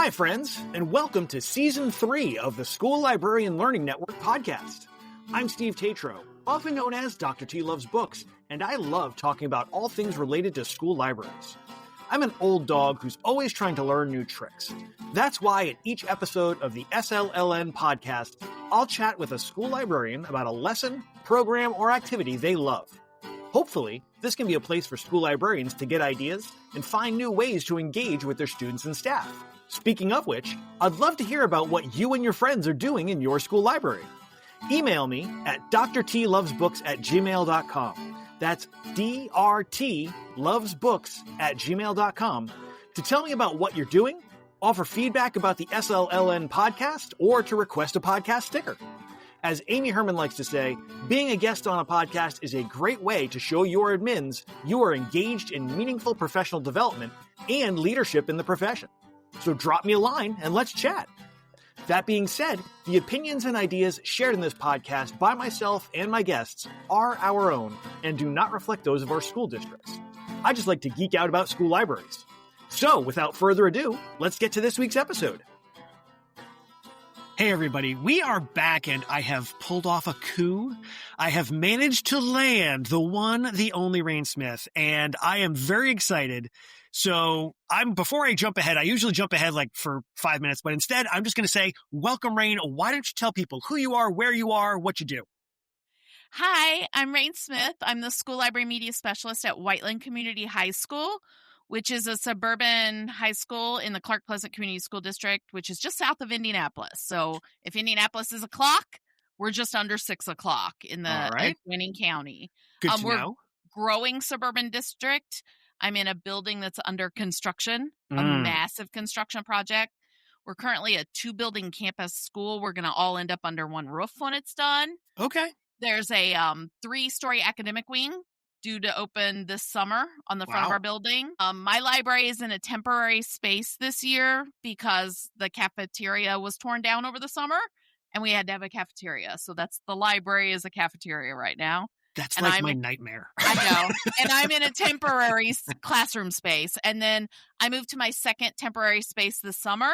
Hi, friends, and welcome to Season 3 of the School Librarian Learning Network podcast. I'm Steve Tatro, often known as Dr. T Loves Books, and I love talking about all things related to school libraries. I'm an old dog who's always trying to learn new tricks. That's why in each episode of the SLLN podcast, I'll chat with a school librarian about a lesson, program, or activity they love. Hopefully, this can be a place for school librarians to get ideas and find new ways to engage with their students and staff. Speaking of which, I'd love to hear about what you and your friends are doing in your school library. Email me at drtlovesbooks@gmail.com. That's drtlovesbooks@gmail.com to tell me about what you're doing, offer feedback about the SLLN podcast, or to request a podcast sticker. As Amy Herman likes to say, being a guest on a podcast is a great way to show your admins you are engaged in meaningful professional development and leadership in the profession. So drop me a line and let's chat. That being said, the opinions and ideas shared in this podcast by myself and my guests are our own and do not reflect those of our school districts. I just like to geek out about school libraries. So without further ado, let's get to this week's episode. Hey everybody, we are back and I have pulled off a coup. I have managed to land the one, the only Rain Smith, and I am very excited. So before I jump ahead, I usually jump ahead like for 5 minutes, but instead I'm just going to say, welcome Rain. Why don't you tell people who you are, where you are, what you do? Hi, I'm Rain Smith. I'm the School Library Media Specialist at Whiteland Community High School, which is a suburban high school in the Clark Pleasant Community School District, which is just south of Indianapolis. So if Indianapolis is a clock, we're just under 6 o'clock in the adjoining county. Good to know. Growing suburban district. I'm in a building that's under construction, a massive construction project. We're currently a 2-building campus school. We're going to all end up under one roof when it's done. Okay. There's a 3-story academic wing due to open this summer on the front of our building. My library is in a temporary space this year because the cafeteria was torn down over the summer and we had to have a cafeteria. So that's the library is a cafeteria right now. That's like my nightmare. I know. And I'm in a temporary classroom space. And then I moved to my second temporary space this summer.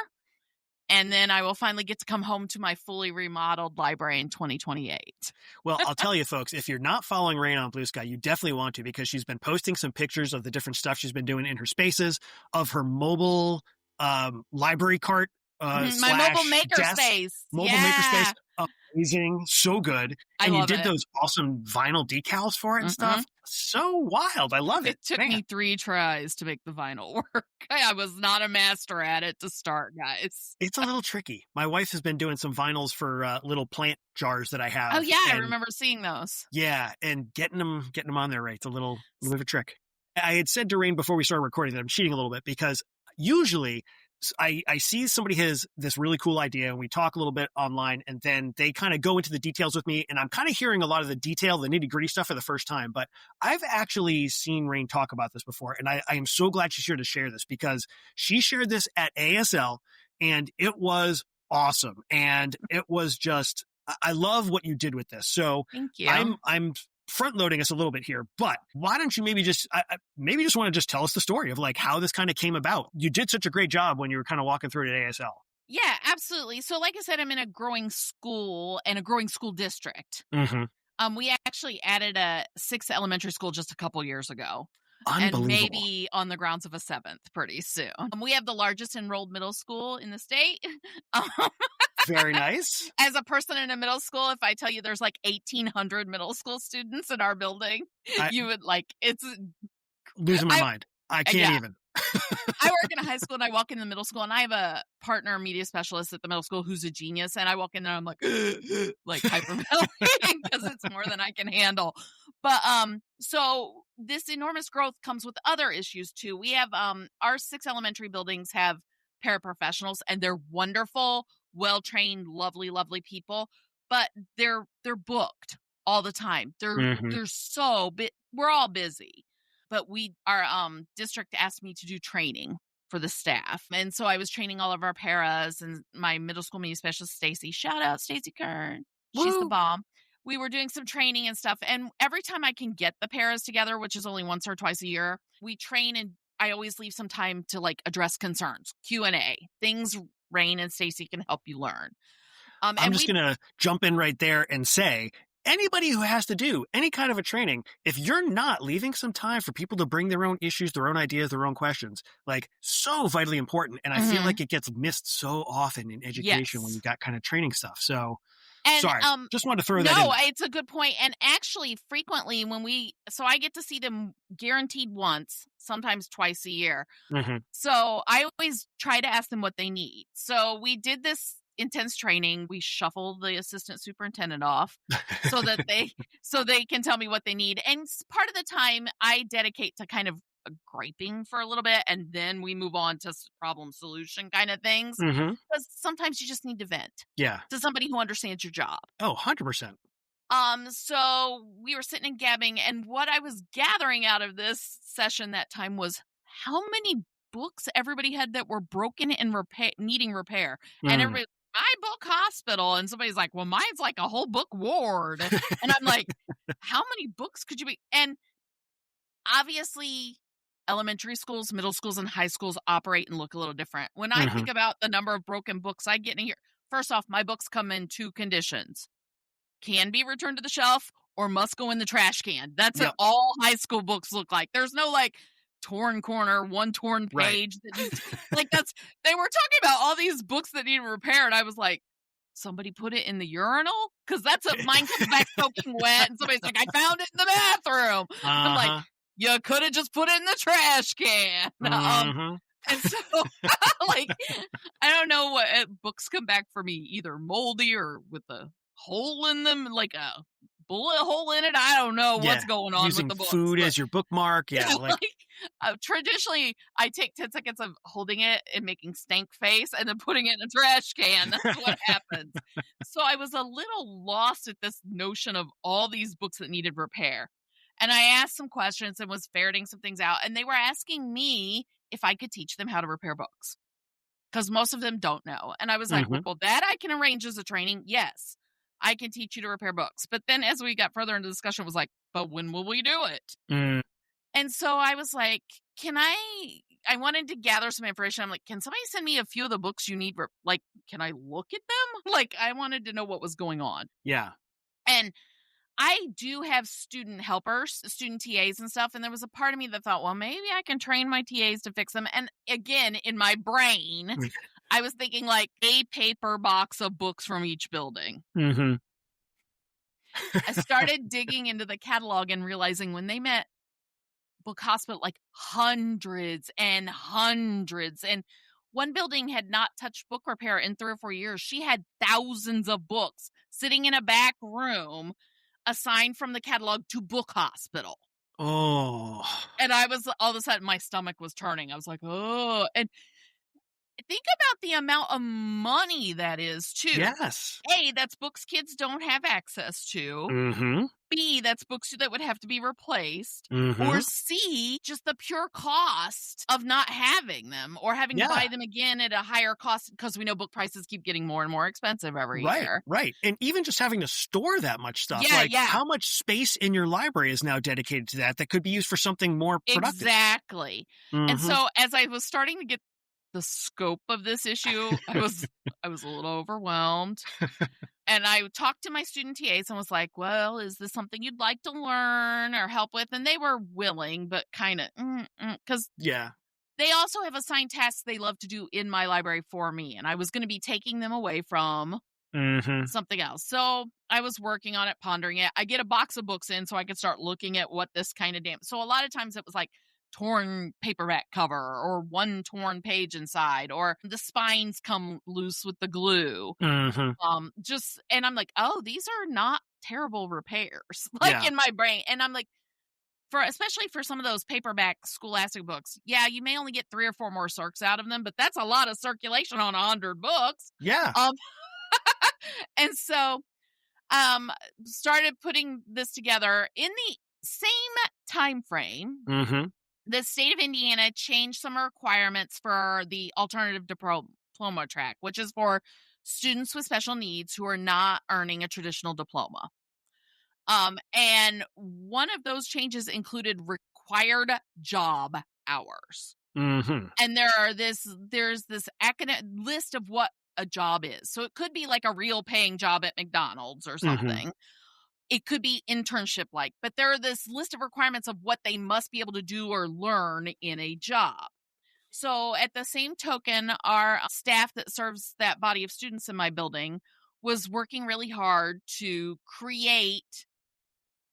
And then I will finally get to come home to my fully remodeled library in 2028. Well, I'll tell you, folks, if you're not following Rain on Bluesky, you definitely want to because she's been posting some pictures of the different stuff she's been doing in her spaces, of her mobile library cart. My mobile makerspace. Mobile makerspace. Amazing. So good. And you did those awesome vinyl decals for it and stuff. So wild. I love it. It took me 3 tries to make the vinyl work. I was not a master at it to start, guys. It's a little tricky. My wife has been doing some vinyls for little plant jars that I have. Oh, yeah. I remember seeing those. Yeah. And getting them on there right. It's a little bit of a trick. I had said to Rain before we started recording that I'm cheating a little bit because usually I see somebody has this really cool idea and we talk a little bit online and then they kind of go into the details with me and I'm kind of hearing a lot of the detail, the nitty gritty stuff for the first time, but I've actually seen Rain talk about this before and I am so glad she's here to share this because she shared this at ASL and it was awesome. And it was just, I love what you did with this. So thank you. I'm front loading us a little bit here, but why don't you maybe just want to just tell us the story of like how this kind of came about? You did such a great job when you were kind of walking through it at ASL. Yeah, absolutely. So like I said, I'm in a growing school and a growing school district. We actually added a 6th elementary school just a couple years ago. Unbelievable. And maybe on the grounds of a 7th pretty soon. We have the largest enrolled middle school in the state. Very nice. As a person in a middle school, if I tell you there's like 1,800 middle school students in our building, you would it's losing my mind. I can't even. I work in a high school and I walk in the middle school and I have a partner media specialist at the middle school who's a genius. And I walk in there and I'm like hyperventilating because it's more than I can handle. But so this enormous growth comes with other issues too. We have our 6 elementary buildings have paraprofessionals and they're wonderful, well-trained, lovely, lovely people, but they're booked all the time. They're so we're all busy. But our district asked me to do training for the staff. And so I was training all of our paras and my middle school media specialist, Stacy. Shout out Stacy Kern. She's the bomb. We were doing some training and stuff. And every time I can get the paras together, which is only once or twice a year, we train and I always leave some time to like address concerns, Q&A, things Rain and Stacy can help you learn. I'm just going to jump in right there and say, anybody who has to do any kind of a training, if you're not leaving some time for people to bring their own issues, their own ideas, their own questions, like so vitally important. And I feel like it gets missed so often in education when you got kind of training stuff. So sorry, just wanted to throw that in. No, it's a good point. And actually frequently so I get to see them guaranteed once, sometimes twice a year. So I always try to ask them what they need. So we did this intense training. We shuffle the assistant superintendent off so that they can tell me what they need. And part of the time I dedicate to kind of griping for a little bit, and then we move on to problem solution kind of things. Because sometimes you just need to vent. Yeah. To somebody who understands your job. Oh, 100%. So we were sitting and gabbing, and what I was gathering out of this session that time was how many books everybody had that were broken and needing repair. And everybody, my book hospital, and somebody's like, well, mine's like a whole book ward. And I'm like, how many books could you be? And obviously elementary schools, middle schools, and high schools operate and look a little different. When I think about the number of broken books I get in here, first off, my books come in 2 conditions. Can be returned to the shelf or must go in the trash can. That's what all high school books look like. There's no like torn corner, one torn page. Like they were talking about all these books that need repair. And I was like, somebody put it in the urinal? Because that's mine comes back soaking wet. And somebody's like, I found it in the bathroom. I'm like, you could have just put it in the trash can. And so, like, I don't know what books come back for me, either moldy or with a hole in them, like a bullet hole in it. I don't know what's going on using with the books. Food as your bookmark. Yeah. Traditionally, I take 10 seconds of holding it and making stank face and then putting it in a trash can. That's what happens. So I was a little lost at this notion of all these books that needed repair. And I asked some questions and was ferreting some things out. And they were asking me if I could teach them how to repair books, because most of them don't know. And I was like, well, that I can arrange as a training. Yes, I can teach you to repair books. But then as we got further into the discussion, it was like, but when will we do it? And so I was like, I wanted to gather some information. I'm like, can somebody send me a few of the books you need? Like, can I look at them? Like, I wanted to know what was going on. Yeah. And I do have student helpers, student TAs and stuff. And there was a part of me that thought, well, maybe I can train my TAs to fix them. And again, in my brain, I was thinking like a paper box of books from each building. I started digging into the catalog and realizing when they met book hospital, like hundreds and hundreds. And one building had not touched book repair in 3 or 4 years. She had thousands of books sitting in a back room assigned from the catalog to book hospital. And I was, all of a sudden my stomach was turning. I was like, oh. And think about the amount of money that is too. Yes. A, that's books kids don't have access to. B, that's books that would have to be replaced. Or C, just the pure cost of not having them or having to buy them again at a higher cost, because we know book prices keep getting more and more expensive every year. Right. And even just having to store that much stuff. How much space in your library is now dedicated to that could be used for something more productive? Exactly. And so as I was starting to get the scope of this issue, I was a little overwhelmed. And I talked to my student TAs and was like, well, is this something you'd like to learn or help with? And they were willing, but kind of, because they also have assigned tasks they love to do in my library for me. And I was going to be taking them away from something else. So I was working on it, pondering it. I get a box of books in so I could start looking at what this kind of so a lot of times it was like torn paperback cover or one torn page inside, or the spines come loose with the glue. And I'm like, oh, these are not terrible repairs, like in my brain. And I'm like, especially for some of those paperback Scholastic books, you may only get 3 or 4 more circs out of them, but that's a lot of circulation on 100 books. And so started putting this together in the same time frame. The state of Indiana changed some requirements for the alternative diploma track, which is for students with special needs who are not earning a traditional diploma. And one of those changes included required job hours. Mm-hmm. And there's this list of what a job is. So it could be like a real paying job at McDonald's or something. It could be internship like, but there are this list of requirements of what they must be able to do or learn in a job. So at the same token, our staff that serves that body of students in my building was working really hard to create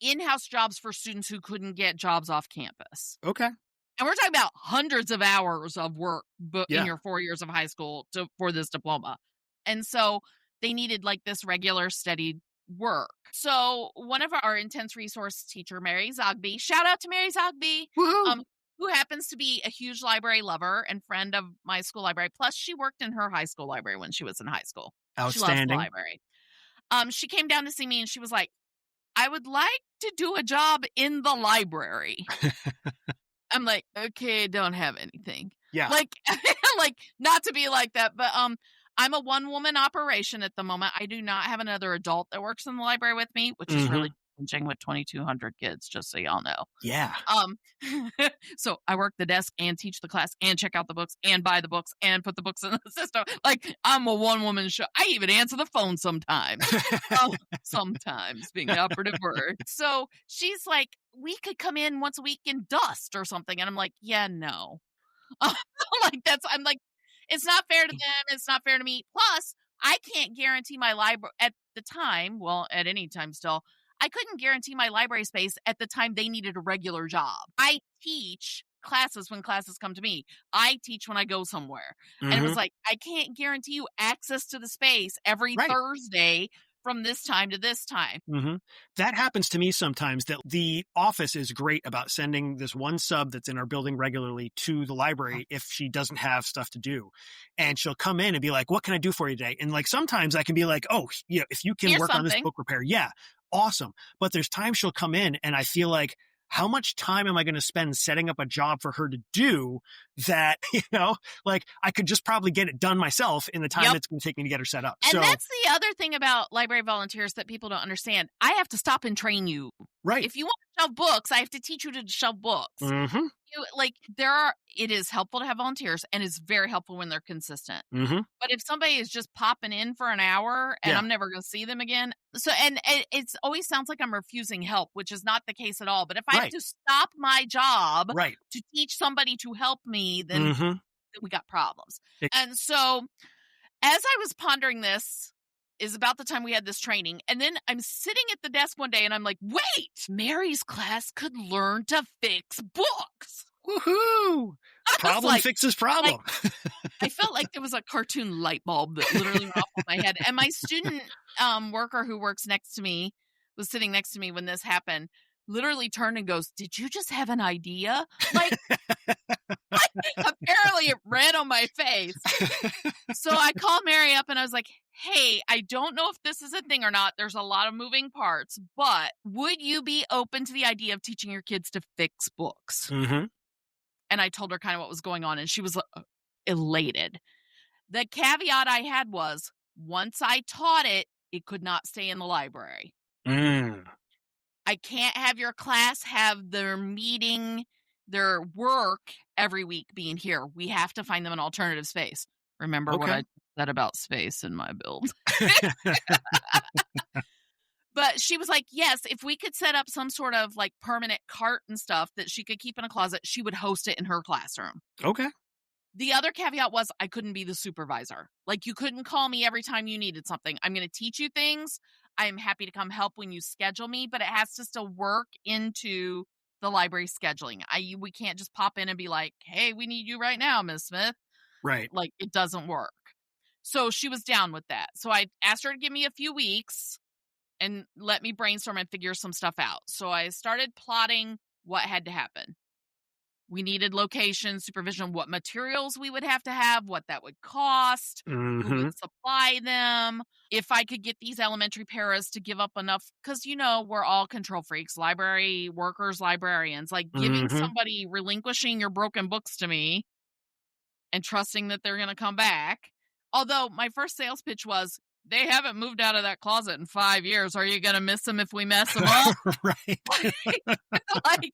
in-house jobs for students who couldn't get jobs off campus. Okay. And we're talking about hundreds of hours of work Yeah. in your 4 years of high school for this diploma. And so they needed like this regular, steady work. So one of our intense resource teacher, Mary Zogby, shout out to Mary Zogby, Woohoo! who happens to be a huge library lover and friend of my school library. Plus, she worked in her high school library when she was in high school. Outstanding. She loves the library. She came down to see me and she was like, I would like to do a job in the library. I'm like, okay, I don't have anything. Yeah. Like, like not to be like that, but I'm a one-woman operation at the moment. I do not have another adult that works in the library with me, which is really challenging with 2,200 kids, just so y'all know. Yeah. So I work the desk and teach the class and check out the books and buy the books and put the books in the system. Like, I'm a one-woman show. I even answer the phone sometimes. Sometimes being the operative word. So she's like, we could come in once a week and dust or something. And I'm like, yeah, no. I'm like, it's not fair to them. It's not fair to me. Plus, I can't guarantee my library at the time. Well, at any time still, I couldn't guarantee my library space at the time they needed a regular job. I teach classes when classes come to me. I teach when I go somewhere. And it was like, I can't guarantee you access to the space every Thursday from this time to this time. That happens to me sometimes, that the office is great about sending this one sub that's in our building regularly to the library if she doesn't have stuff to do. And she'll come in and be like, what can I do for you today? And like, sometimes I can be like, oh, yeah, if you can work on this book repair. Yeah, awesome. But there's times she'll come in and I feel like, how much time am I going to spend setting up a job for her to do that, like I could just probably get it done myself in the time it's going to take me to get her set up. And that's the other thing about library volunteers that people don't understand. I have to stop and train you. Right. If you want to shelve books, I have to teach you to shelve books. It is helpful to have volunteers and it's very helpful when they're consistent. But if somebody is just popping in for an hour and I'm never going to see them again. And it's always sounds like I'm refusing help, which is not the case at all. But if I have to stop my job to teach somebody to help me, then we got problems. And so as I was pondering this, is about the time we had this training. And then I'm sitting at the desk one day and I'm like, wait, Mary's class could learn to fix books. Woohoo! Problem fixes problem. I felt like there was a cartoon light bulb that literally went off in my head. And my student worker who works next to me was sitting next to me when this happened, literally turned and goes, did you just have an idea? Like, apparently it read on my face. So I called Mary up and I was like, hey, I don't know if this is a thing or not. There's a lot of moving parts, but would you be open to the idea of teaching your kids to fix books? And I told her kind of what was going on and she was elated. The caveat I had was once I taught it, it could not stay in the library. I can't have your class have their meeting, their work every week being here. We have to find them an alternative space. Remember what I said about space in my build? But she was like, yes, if we could set up some sort of like permanent cart and stuff that she could keep in a closet, she would host it in her classroom. Okay. The other caveat was I couldn't be the supervisor. Like you couldn't call me every time you needed something. I'm going to teach you things. I'm happy to come help when you schedule me, but it has to still work into the library scheduling. We can't just pop in and be like, hey, we need you right now, Ms. Smith. Right. Like it doesn't work. So she was down with that. So I asked her to give me a few weeks and let me brainstorm and figure some stuff out. So I started plotting what had to happen. We needed location, supervision, what materials we would have to have, what that would cost, who would supply them, if I could get these elementary paras to give up enough, because, we're all control freaks, library workers, librarians, like giving somebody, relinquishing your broken books to me and trusting that they're going to come back. Although my first sales pitch was, they haven't moved out of that closet in 5 years. Are you going to miss them if we mess them up? Right. Like,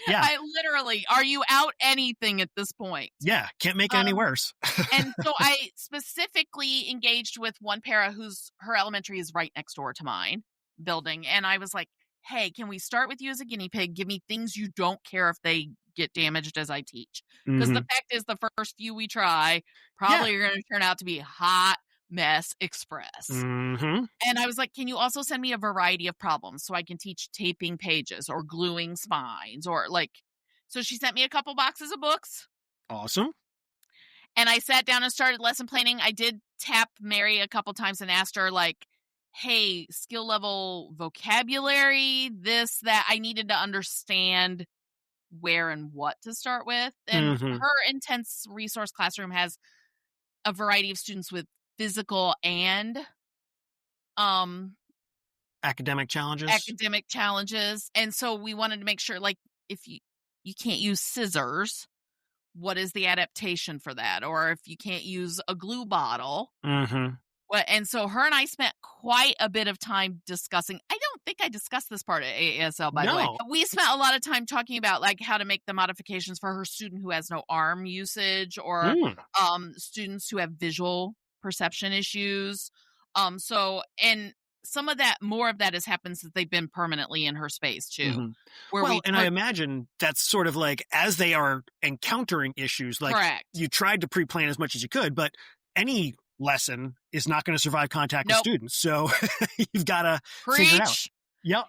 Yeah. I literally, are you out anything at this point? Yeah. Can't make it any worse. And so I specifically engaged with one para her elementary is right next door to mine building. And I was like, hey, can we start with you as a guinea pig? Give me things you don't care if they get damaged as I teach. Because the fact is, the first few we try probably are going to turn out to be hot mess express. Mm-hmm. And I was like, can you also send me a variety of problems so I can teach taping pages or gluing spines or like, so she sent me a couple boxes of books. Awesome. And I sat down and started lesson planning. I did tap Mary a couple times and asked her, like, hey, skill level vocabulary, this, that. I needed to understand where and what to start with. And her intense resource classroom has a variety of students with physical and academic challenges. And so we wanted to make sure, like, if you can't use scissors, what is the adaptation for that? Or if you can't use a glue bottle. And so her and I spent quite a bit of time discussing. I don't think I discussed this part at AASL, by the way. We spent a lot of time talking about like how to make the modifications for her student who has no arm usage or students who have visual perception issues. And some of that, more of that has happened since they've been permanently in her space too. I imagine that's sort of like as they are encountering issues, like you tried to pre-plan as much as you could, but any lesson is not going to survive contact with students. So you've got to figure it out. Yep.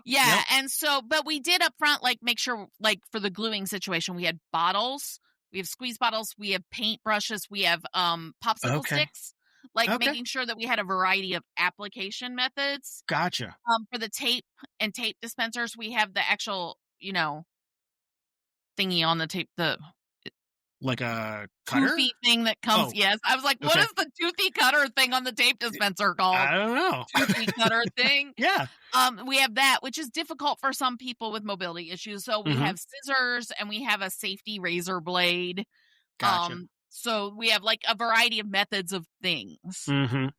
And so, but we did up front, like make sure, like for the gluing situation, we had bottles, we have squeeze bottles, we have paint brushes, we have popsicle sticks, like making sure that we had a variety of application methods. Gotcha. For the tape and tape dispensers, we have the actual, thingy on the tape, like a cutter? Toothy thing that comes. Yes. I was like, what is the toothy cutter thing on the tape dispenser called? I don't know. Toothy cutter thing. Yeah. We have that, which is difficult for some people with mobility issues. So we have scissors and we have a safety razor blade. Gotcha. So we have like a variety of methods of things. And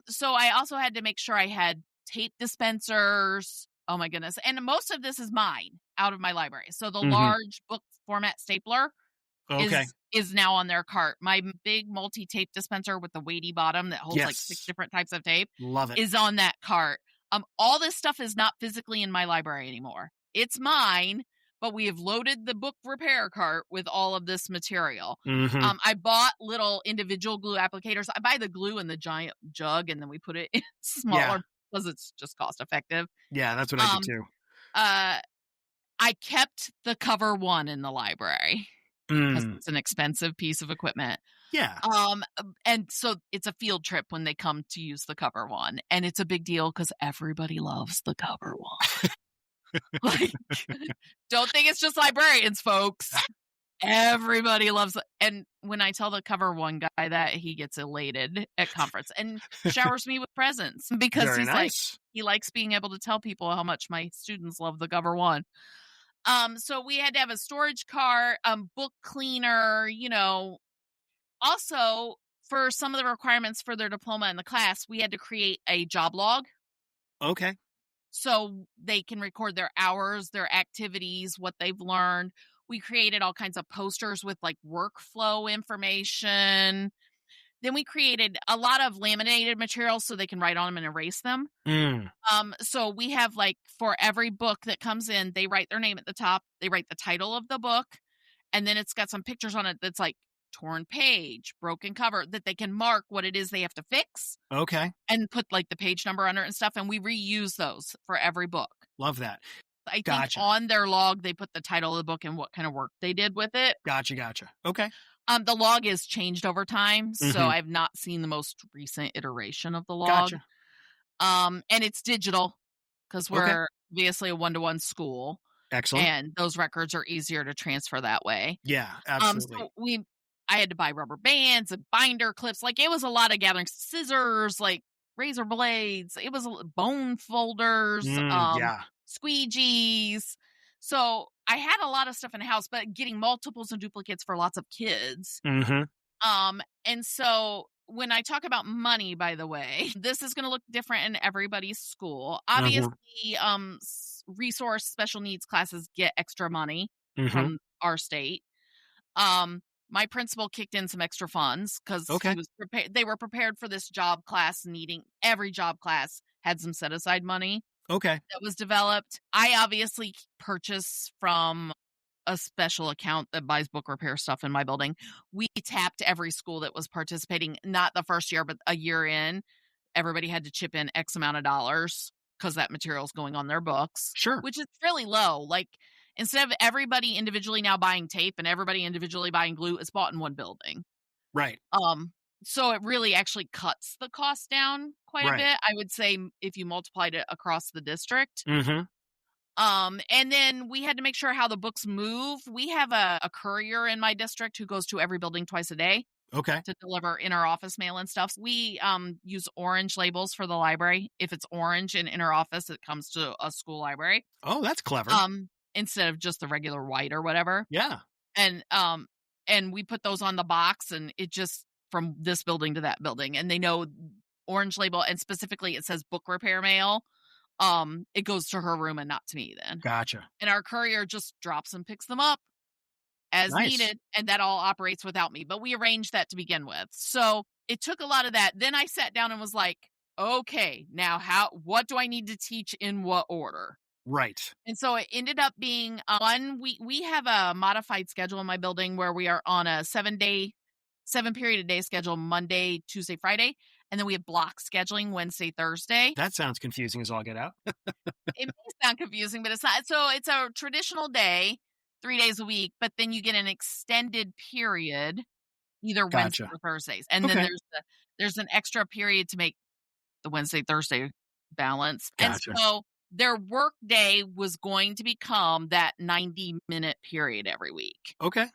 so I also had to make sure I had tape dispensers. Oh my goodness. And most of this is mine out of my library. So the large book format stapler is now on their cart. My big multi-tape dispenser with the weighty bottom that holds like 6 different types of tape is on that cart. All this stuff is not physically in my library anymore. It's mine, but we have loaded the book repair cart with all of this material. I bought little individual glue applicators. I buy the glue in the giant jug and then we put it in smaller because it's just cost effective. Yeah, that's what I do too. I kept the cover one in the library because it's an expensive piece of equipment. Yeah. And so it's a field trip when they come to use the cover one. And it's a big deal because everybody loves the cover one. Like, don't think it's just librarians, folks. Everybody loves it. And when I tell the cover one guy that, he gets elated at conference and showers me with presents because like, he likes being able to tell people how much my students love the cover one. So we had to have a storage cart, book cleaner, Also, for some of the requirements for their diploma in the class, we had to create a job log. Okay. So they can record their hours, their activities, what they've learned. We created all kinds of posters with like workflow information. Then we created a lot of laminated materials so they can write on them and erase them. So we have like for every book that comes in, they write their name at the top. They write the title of the book. And then it's got some pictures on it that's like torn page, broken cover, that they can mark what it is they have to fix. Okay. And put like the page number under it and stuff. And we reuse those for every book. Love that. I think on their log, they put the title of the book and what kind of work they did with it. Gotcha. Okay. The log is changed over time, so I've not seen the most recent iteration of the log. Gotcha. And it's digital because we're obviously a one-to-one school. Excellent. And those records are easier to transfer that way. Yeah, absolutely. So I had to buy rubber bands and binder clips. Like it was a lot of gathering scissors, like razor blades. It was bone folders, squeegees. So I had a lot of stuff in the house, but getting multiples and duplicates for lots of kids. And so when I talk about money, by the way, this is going to look different in everybody's school. Mhm. Obviously, resource special needs classes get extra money Mhm. from our state. My principal kicked in some extra funds because Okay. he was prepared. They were prepared for this job class needing every job class had some set aside money Okay. that was developed. I obviously purchase from a special account that buys book repair stuff in my building. We tapped every school that was participating, not the first year, but a year in. Everybody had to chip in X amount of dollars because that material is going on their books, Sure. which is really low. Like, instead of everybody individually now buying tape and everybody individually buying glue, it's bought in one building. Right. So it really actually cuts the cost down quite a Right. bit. I would say if you multiplied it across the district. Mm-hmm. And then we had to make sure how the books move. We have a courier in my district who goes to every building twice a day Okay. to deliver inter-office mail and stuff. We use orange labels for the library. If it's orange in inter-office, it comes to a school library. Oh, that's clever. Instead of just the regular white or whatever. Yeah. And we put those on the box, and it just from this building to that building, and they know orange label, and specifically it says book repair mail. It goes to her room and not to me then. Gotcha. And our courier just drops and picks them up as Nice. needed, and that all operates without me. But we arranged that to begin with. So it took a lot of that. Then I sat down and was like, okay, now what do I need to teach in what order? Right. And so it ended up being we have a modified schedule in my building where we are on a 7 period a day schedule, Monday, Tuesday, Friday. And then we have block scheduling Wednesday, Thursday. That sounds confusing as all get out. It may sound confusing, but it's not. So it's a traditional day, 3 days a week, but then you get an extended period, either Wednesday Gotcha. or Thursdays. And Okay. then there's an extra period to make the Wednesday, Thursday balance. Gotcha. And so their work day was going to become that 90-minute period every week. Okay.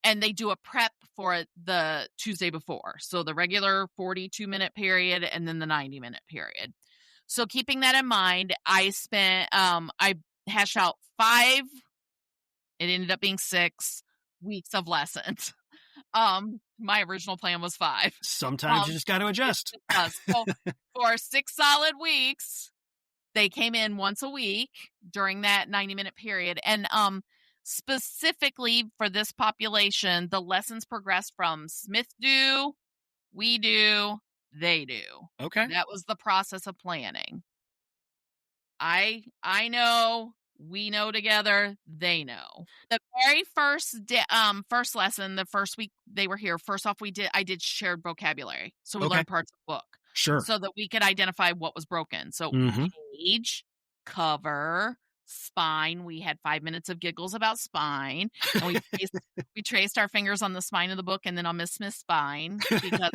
And they do a prep for the Tuesday before. So the regular 42-minute period and then the 90-minute period. So keeping that in mind, I hashed out 5, it ended up being 6 weeks of lessons. My original plan was 5. Sometimes you just got to adjust. So for 6 solid weeks, they came in once a week during that 90-minute period. And specifically for this population, the lessons progressed from Smith do, we do, they do. Okay. That was the process of planning. I know, we know together, they know. The very first lesson, the first week they were here, first off I did shared vocabulary. So we learned parts of the book. Sure. So that we could identify what was broken. So page, cover, spine. We had 5 minutes of giggles about spine. And we traced our fingers on the spine of the book and then on Miss Smith's spine because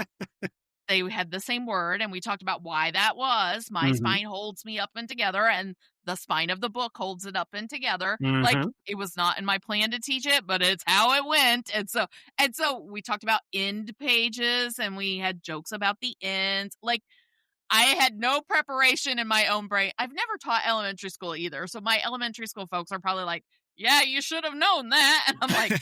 they had the same word. And we talked about why that was. My spine holds me up and together, and the spine of the book holds it up and together. Like, it was not in my plan to teach it, but it's how it went. And so we talked about end pages, and we had jokes about the ends. Like, I had no preparation in my own brain. I've never taught elementary school either. So my elementary school folks are probably like, yeah, you should have known that. And I'm like,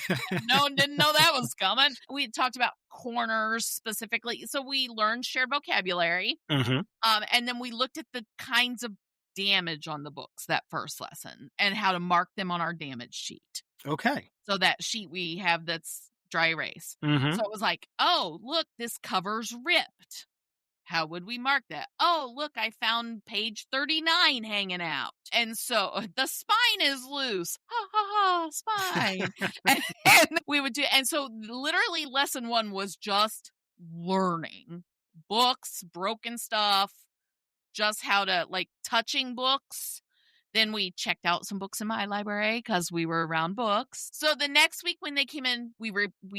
no, didn't know that was coming. We talked about corners specifically. So we learned shared vocabulary. And then we looked at the kinds of damage on the books that first lesson and how to mark them on our damage sheet. Okay. So that sheet we have that's dry erase. So it was like, oh, look, this cover's ripped. How would we mark that? Oh, look, I found page 39 hanging out. And so the spine is loose. Ha, ha, ha, spine. and we would do, and so literally lesson 1 was just learning books, broken stuff, just how to, like, touching books. Then we checked out some books in my library because we were around books. So the next week when they came in, we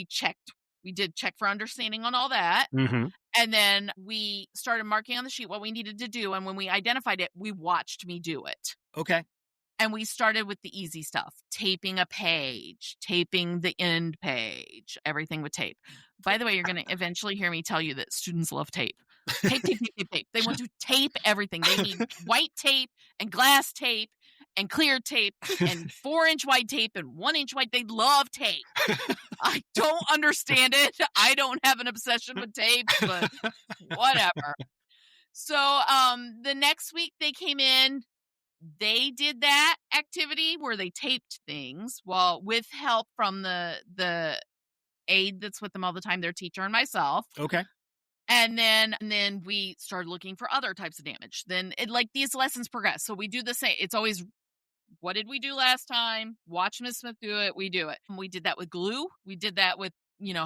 checked. We did check for understanding on all that. And then we started marking on the sheet what we needed to do. And when we identified it, we watched me do it. Okay. And we started with the easy stuff, taping a page, taping the end page, everything with tape. By the way, you're going to eventually hear me tell you that students love tape. Tape, tape, tape, tape, tape. They want to tape everything. They need white tape and glass tape and clear tape and 4-inch wide tape and 1-inch wide. They love tape. I don't understand it. I don't have an obsession with tape, but whatever. So the next week they came in, they did that activity where they taped things with help from the aide that's with them all the time, their teacher and myself. Okay. And then we started looking for other types of damage. Then these lessons progress. So we do the same. It's always, what did we do last time? Watch Miss Smith do it. We do it. And we did that with glue. We did that with,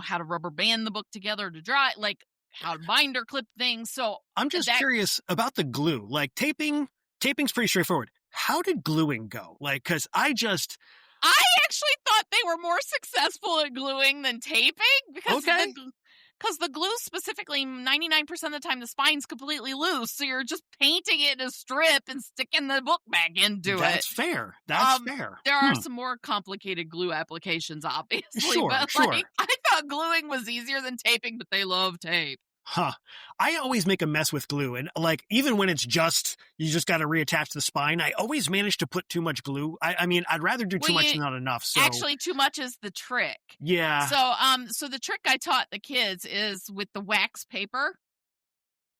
how to rubber band the book together to dry, like how to binder clip things. So I'm just curious about the glue. Like taping's pretty straightforward. How did gluing go? Like, because I actually thought they were more successful at gluing than taping because the glue specifically, 99% of the time, the spine's completely loose. So you're just painting it in a strip and sticking the book back into it. That's fair. That's fair. There are some more complicated glue applications, obviously. Sure, but sure. I thought gluing was easier than taping, but they love tape. Huh. I always make a mess with glue. And even when it's you just got to reattach the spine, I always manage to put too much glue. I mean, I'd rather do too much than not enough. So actually, too much is the trick. Yeah. So the trick I taught the kids is with the wax paper.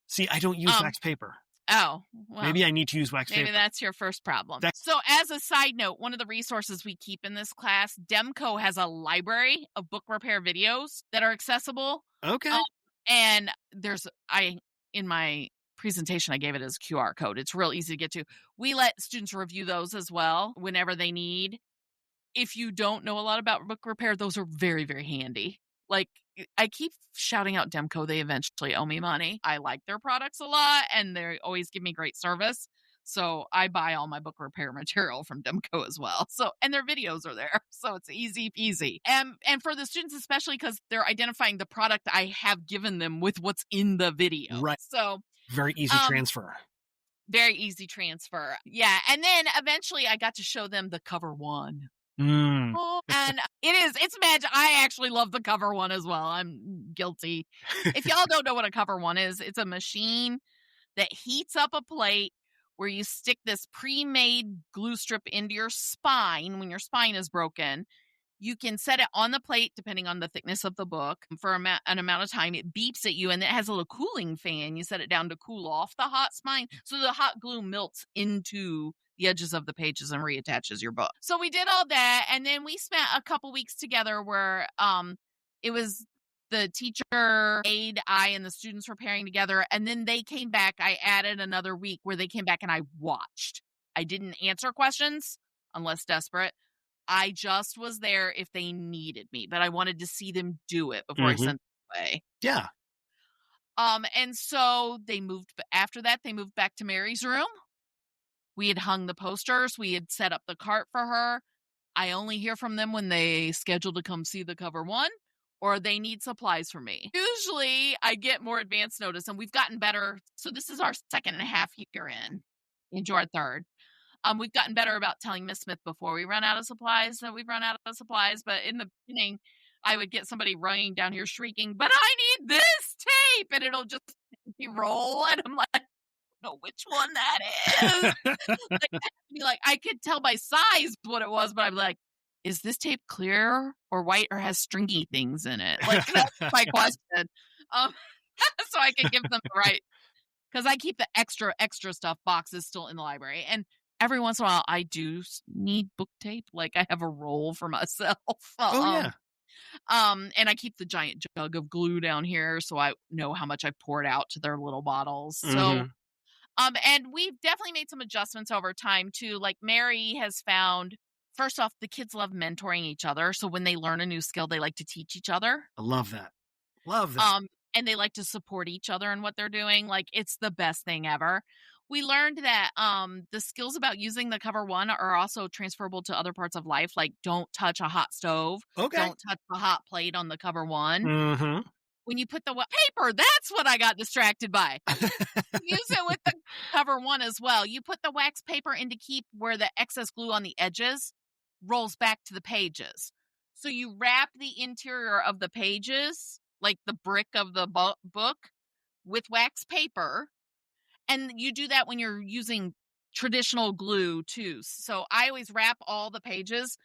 See, I don't use wax paper. Oh, well, maybe I need to use wax paper. Maybe that's your first problem. So as a side note, one of the resources we keep in this class, Demco has a library of book repair videos that are accessible. Okay. And in my presentation, I gave it as a QR code. It's real easy to get to. We let students review those as well whenever they need. If you don't know a lot about book repair, those are very, very handy. Like, I keep shouting out Demco. They eventually owe me money. I like their products a lot, and they always give me great service. So I buy all my book repair material from Demco as well. So, and their videos are there. So it's easy peasy. And for the students, especially because they're identifying the product I have given them with what's in the video. Right. So very easy transfer. Very easy transfer. Yeah. And then eventually I got to show them the cover one. Mm. And it's magic. I actually love the cover one as well. I'm guilty. If y'all don't know what a cover one is, it's a machine that heats up a plate where you stick this pre-made glue strip into your spine when your spine is broken. You can set it on the plate, depending on the thickness of the book, for an amount of time. It beeps at you, and it has a little cooling fan. You set it down to cool off the hot spine, so the hot glue melts into the edges of the pages and reattaches your book. So we did all that, and then we spent a couple weeks together where it was the teacher, aide, I, and the students were pairing together, and then they came back. I added another week where they came back and I watched. I didn't answer questions unless desperate. I just was there if they needed me, but I wanted to see them do it before I sent them away. Yeah. And so after that, they moved back to Mary's room. We had hung the posters. We had set up the cart for her. I only hear from them when they schedule to come see the cover one, or they need supplies from me. Usually I get more advance notice, and we've gotten better. So this is our 2.5 year into our third. We've gotten better about telling Miss Smith before we run out of supplies that we've run out of supplies. But in the beginning, I would get somebody running down here shrieking, "But I need this tape!" And it'll just roll. And I'm like, I don't know which one that is. I could tell by size what it was, but I'm like, is this tape clear or white or has stringy things in it? Like, that's my question. So I can give them the right, because I keep the extra stuff boxes still in the library. And every once in a while, I do need book tape. Like, I have a roll for myself. Yeah. And I keep the giant jug of glue down here, so I know how much I've poured out to their little bottles. So, and we've definitely made some adjustments over time too. Like, Mary has found, first off, the kids love mentoring each other. So when they learn a new skill, they like to teach each other. I love that. Love that. And they like to support each other in what they're doing. Like, it's the best thing ever. We learned that the skills about using the cover one are also transferable to other parts of life. Like, don't touch a hot stove. Okay. Don't touch a hot plate on the cover one. Mm-hmm. When you put the paper, that's what I got distracted by. Use it with the cover one as well. You put the wax paper in to keep where the excess glue on the edges rolls back to the pages. So you wrap the interior of the pages, like the brick of the book, with wax paper. And you do that when you're using traditional glue too. So I always wrap all the pages,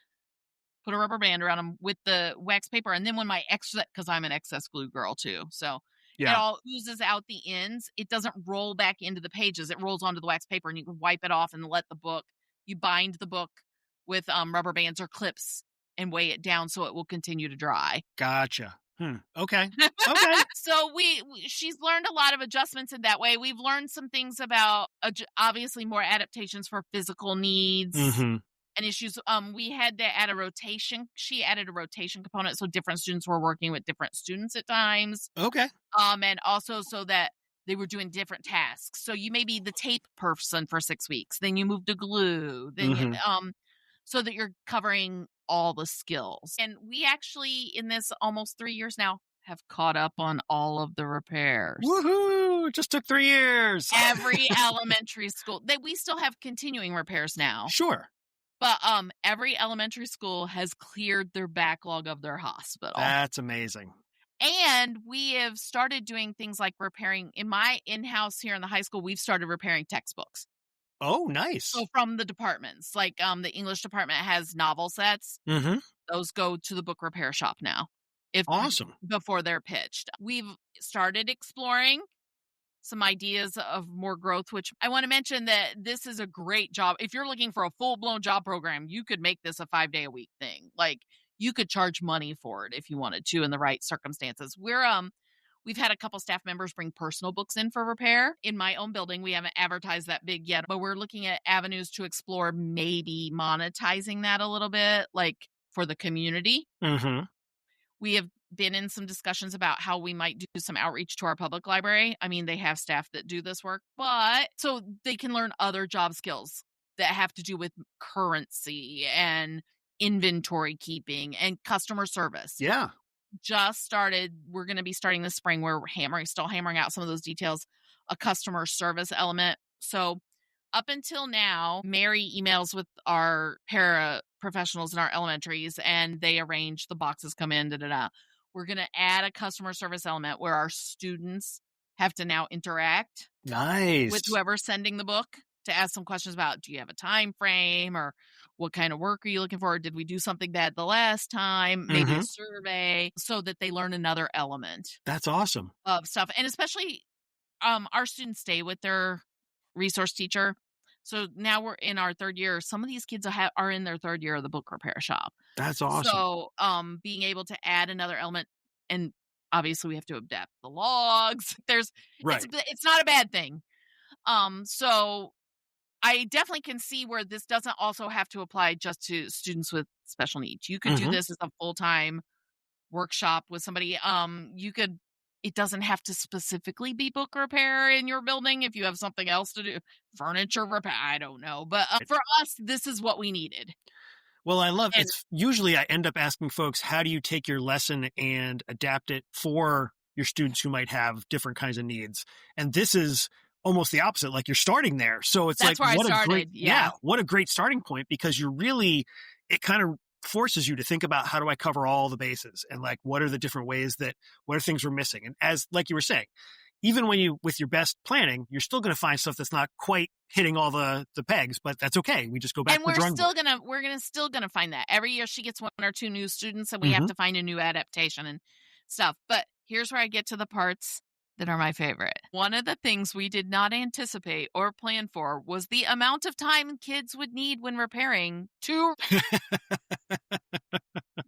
put a rubber band around them with the wax paper, and then when my because I'm an excess glue girl too, so it Yeah. all oozes out the ends. It doesn't roll back into the pages. It rolls onto the wax paper, and you can wipe it off and let the book. You bind the book with rubber bands or clips and weigh it down so it will continue to dry. Gotcha. Okay. Okay. So she's learned a lot of adjustments in that way. We've learned some things about obviously more adaptations for physical needs and issues. We had to add a rotation. She added a rotation component, so different students were working with different students at times. Okay. And also so that they were doing different tasks. So you may be the tape person for 6 weeks, then you move to glue, then so that you're covering all the skills. And we actually, in this almost 3 years now, have caught up on all of the repairs. Woohoo! It just took 3 years. Every elementary school. We still have continuing repairs now. Sure. But every elementary school has cleared their backlog of their hospital. That's amazing. And we have started doing things like repairing. In my in-house here in the high school, we've started repairing textbooks. Oh, nice. So from the departments, like the English department has novel sets. Those go to the book repair shop now. Awesome. Before they're pitched. We've started exploring some ideas of more growth, which I want to mention that this is a great job. If you're looking for a full-blown job program, you could make this a 5-day-a-week thing. Like, you could charge money for it if you wanted to in the right circumstances. We've had a couple staff members bring personal books in for repair. In my own building, we haven't advertised that big yet, but we're looking at avenues to explore maybe monetizing that a little bit, like for the community. We have been in some discussions about how we might do some outreach to our public library. I mean, they have staff that do this work, but so they can learn other job skills that have to do with currency and inventory keeping and customer service. Yeah. Just started. We're going to be starting this spring. We're still hammering out some of those details, a customer service element. So up until now, Mary emails with our paraprofessionals in our elementaries and they arrange the boxes come in, We're going to add a customer service element where our students have to now interact with whoever's sending the book to ask some questions about, do you have a time frame, or what kind of work are you looking for? Did we do something bad the last time? Maybe a survey, so that they learn another element. That's awesome. Of stuff. And especially our students stay with their resource teacher. So now we're in our third year. Some of these kids are in their third year of the book repair shop. That's awesome. So being able to add another element, and obviously we have to adapt the logs. It's not a bad thing. So I definitely can see where this doesn't also have to apply just to students with special needs. You could do this as a full-time workshop with somebody. It doesn't have to specifically be book repair in your building if you have something else to do. Furniture repair, I don't know. But for us, this is what we needed. Well, I love it. Usually I end up asking folks, how do you take your lesson and adapt it for your students who might have different kinds of needs? And this is almost the opposite. Like, you're starting there. So it's That's like, where I started. What a great starting point, because it kind of forces you to think about, how do I cover all the bases, and like, what are the different ways what are things we're missing? And as, like you were saying, even with your best planning, you're still going to find stuff that's not quite hitting all the pegs, but that's okay. We just go back to the drawing board. And we're still gonna find that. Every year she gets 1 or 2 new students, and we have to find a new adaptation and stuff. But here's where I get to the parts that are my favorite. One of the things we did not anticipate or plan for was the amount of time kids would need when repairing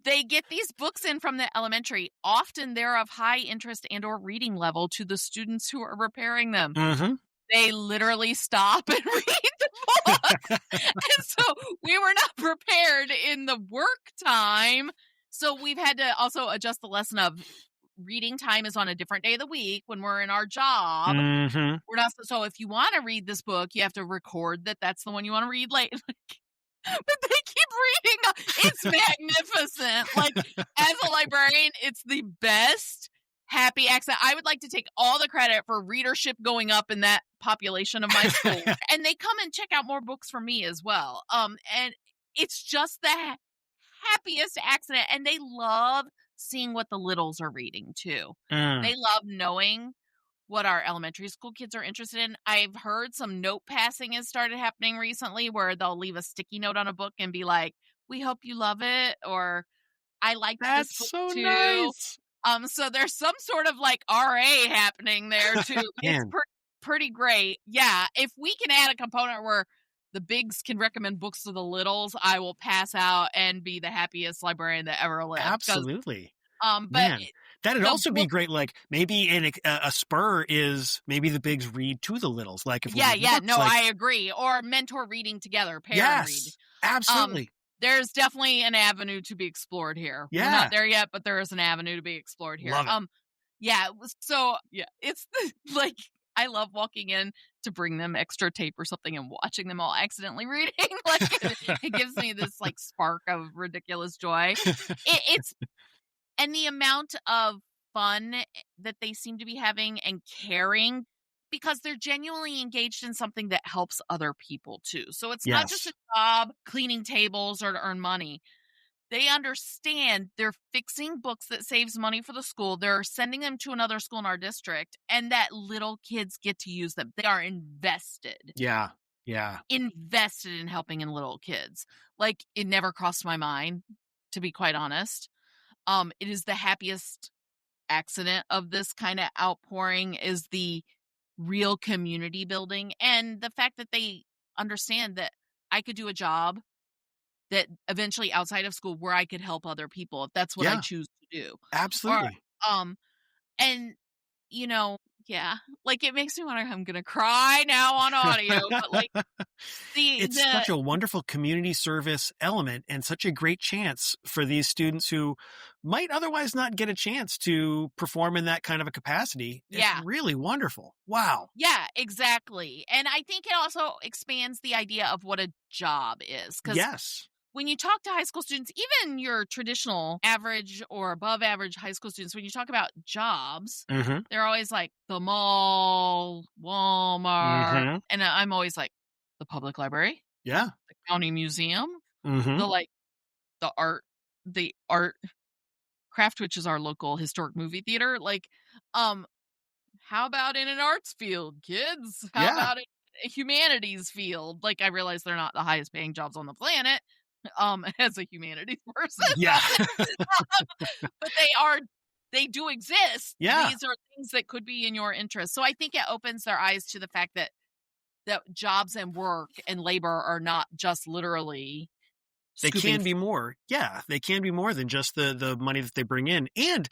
They get these books in from the elementary. Often they're of high interest and or reading level to the students who are repairing them. They literally stop and read the book. And so we were not prepared in the work time. So we've had to also adjust the lesson of reading time is on a different day of the week when we're in our job. We're not. So if you want to read this book, you have to record that that's the one you want to read late. But they keep reading. It's magnificent. Like, as a librarian, it's the best happy accent. I would like to take all the credit for readership going up in that population of my school. And they come and check out more books for me as well. And it's just the happiest accident. And they love seeing what the littles are reading too. They love knowing what our elementary school kids are interested in. I've heard some note passing has started happening recently where they'll leave a sticky note on a book and be like, "We hope you love it," or "I liked this That's book so too." nice. So there's some sort of like RA happening there too. It's Man, pretty great. Yeah, if we can add a component where the bigs can recommend books to the littles, I will pass out and be the happiest librarian that ever lived. absolutely. But Man, that'd the also be book, great. Like maybe a spur is maybe the bigs read to the littles. Like if we're reading yeah, books, no, like I agree. Or mentor reading together, pair and read. yes, absolutely. There's definitely an avenue to be explored here. We're Yeah, not there yet, but there is an avenue to be explored here. love it. Yeah, so yeah, it's like I love walking in to bring them extra tape or something and watching them all accidentally reading. Like it gives me this like spark of ridiculous joy. It's and the amount of fun that they seem to be having and caring because they're genuinely engaged in something that helps other people too. So it's not just Yes. a job cleaning tables or to earn money. They understand they're fixing books that saves money for the school. They're sending them to another school in our district and that little kids get to use them. They are invested. Yeah. Yeah. Invested in helping in little kids. Like it never crossed my mind, to be quite honest. It is the happiest accident of this kind of outpouring is the real community building and the fact that they understand that I could do a job that eventually outside of school where I could help other people if that's what I Yeah. choose to do. Or Absolutely. and you know, yeah, like it makes me wonder I'm gonna cry now on audio, but like It's such a wonderful community service element and such a great chance for these students who might otherwise not get a chance to perform in that kind of a capacity. Yeah. It's really wonderful. Wow. Yeah, exactly. And I think it also expands the idea of what a job is. Because Yes. when you talk to high school students, even your traditional average or above average high school students, when you talk about jobs, Mm-hmm. they're always like the mall, Walmart. Mm-hmm. And I'm always like the public library, Yeah. the county museum, Mm-hmm. the art craft, which is our local historic movie theater. Like, how about in an arts field, kids? How Yeah. about in a humanities field? Like, I realize they're not the highest paying jobs on the planet, as a humanities person. Yeah. But they do exist. Yeah. These are things that could be in your interest. So I think it opens their eyes to the fact that jobs and work and labor are not just literally They can be more. Yeah, they can be more than just the money that they bring in. And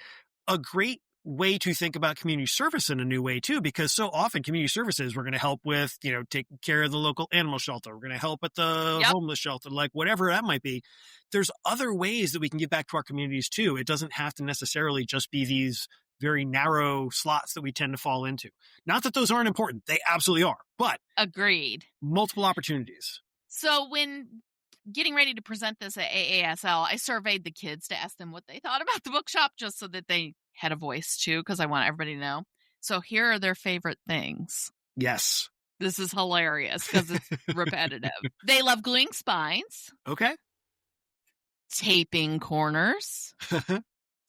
a great way to think about community service in a new way too, because so often community services, we're going to help with, taking care of the local animal shelter. We're going to help at the homeless shelter, like whatever that might be. There's other ways that we can give back to our communities too. It doesn't have to necessarily just be these very narrow slots that we tend to fall into. Not that those aren't important. They absolutely are, but agreed. Multiple opportunities. So when getting ready to present this at AASL, I surveyed the kids to ask them what they thought about the bookshop, just so that they had a voice too, because I want everybody to know. So here are their favorite things. Yes. This is hilarious because it's repetitive. They love gluing spines. Okay. Taping corners.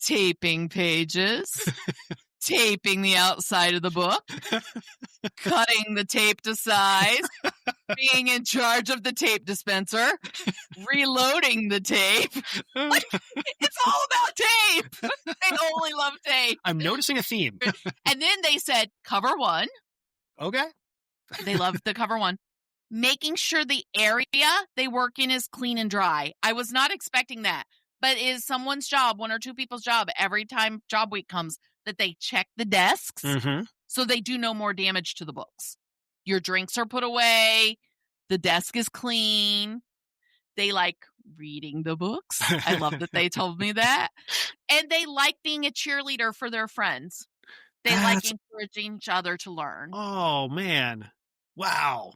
Taping pages. Taping the outside of the book. Cutting the tape to size. Being in charge of the tape dispenser. Reloading the tape. Like, it's all about tape. They only love tape. I'm noticing a theme. And then they said, cover one. Okay. They love the cover one. Making sure the area they work in is clean and dry. I was not expecting that, but it is someone's job, one or two people's job, every time job week comes, that they check the desks so they do no more damage to the books. Your drinks are put away. The desk is clean. They like reading the books. I love that they told me that. And they like being a cheerleader for their friends. They like encouraging each other to learn. Oh, man. Wow.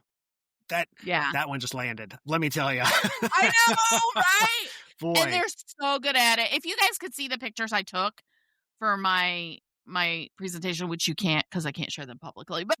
That one just landed. Let me tell you. I know, right? Boy. And they're so good at it. If you guys could see the pictures I took for my presentation, which you can't because I can't share them publicly, but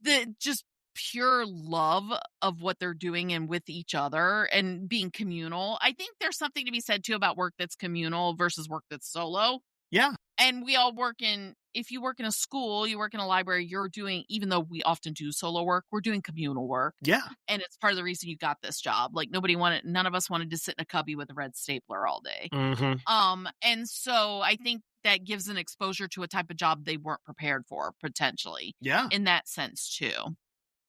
the just pure love of what they're doing and with each other and being communal. I think there's something to be said too about work that's communal versus work that's solo. Yeah. And we all work in if you work in a school, you work in a library, you're doing, even though we often do solo work, we're doing communal work. Yeah. And it's part of the reason you got this job. Like none of us wanted to sit in a cubby with a red stapler all day. And so I think that gives an exposure to a type of job they weren't prepared for, potentially. Yeah. In that sense, too.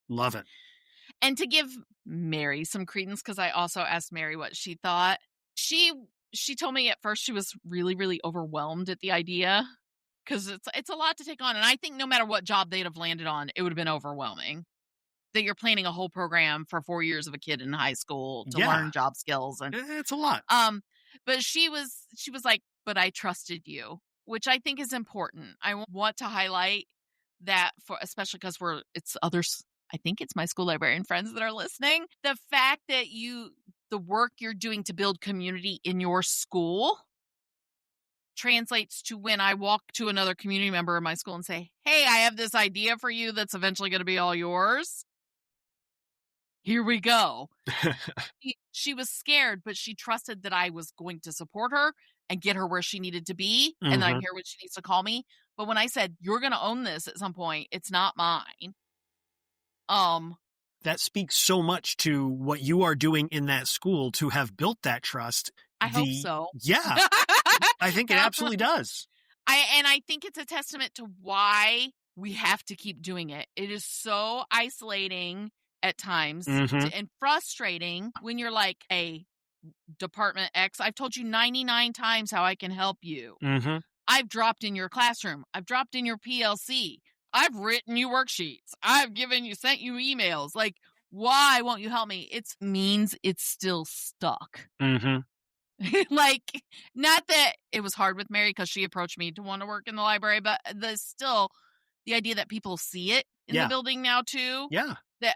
Love it. And to give Mary some credence, because I also asked Mary what she thought, she told me at first she was really, really overwhelmed at the idea, because it's a lot to take on. And I think no matter what job they'd have landed on, it would have been overwhelming. That you're planning a whole program for 4 years of a kid in high school to learn job skills. And it's a lot. But she was like, but I trusted you, which I think is important. I want to highlight that, for especially because it's others. I think it's my school librarian friends that are listening. The fact that the work you're doing to build community in your school translates to when I walk to another community member in my school and say, hey, I have this idea for you that's eventually going to be all yours. Here we go. She was scared, but she trusted that I was going to support her and get her where she needed to be. And then I'd hear what she needs to call me. But when I said, you're going to own this at some point, it's not mine. That speaks so much to what you are doing in that school to have built that trust. I hope so. Yeah. I think it absolutely does. I think it's a testament to why we have to keep doing it. It is so isolating at times and frustrating when you're like, hey, Department X, I've told you 99 times how I can help you. I've dropped in your classroom. I've dropped in your PLC. I've written you worksheets. I've sent you emails. Like, why won't you help me? It means it's still stuck. Like, not that it was hard with Mary because she approached me to want to work in the library, but the idea that people see it in the building now too. Yeah. That,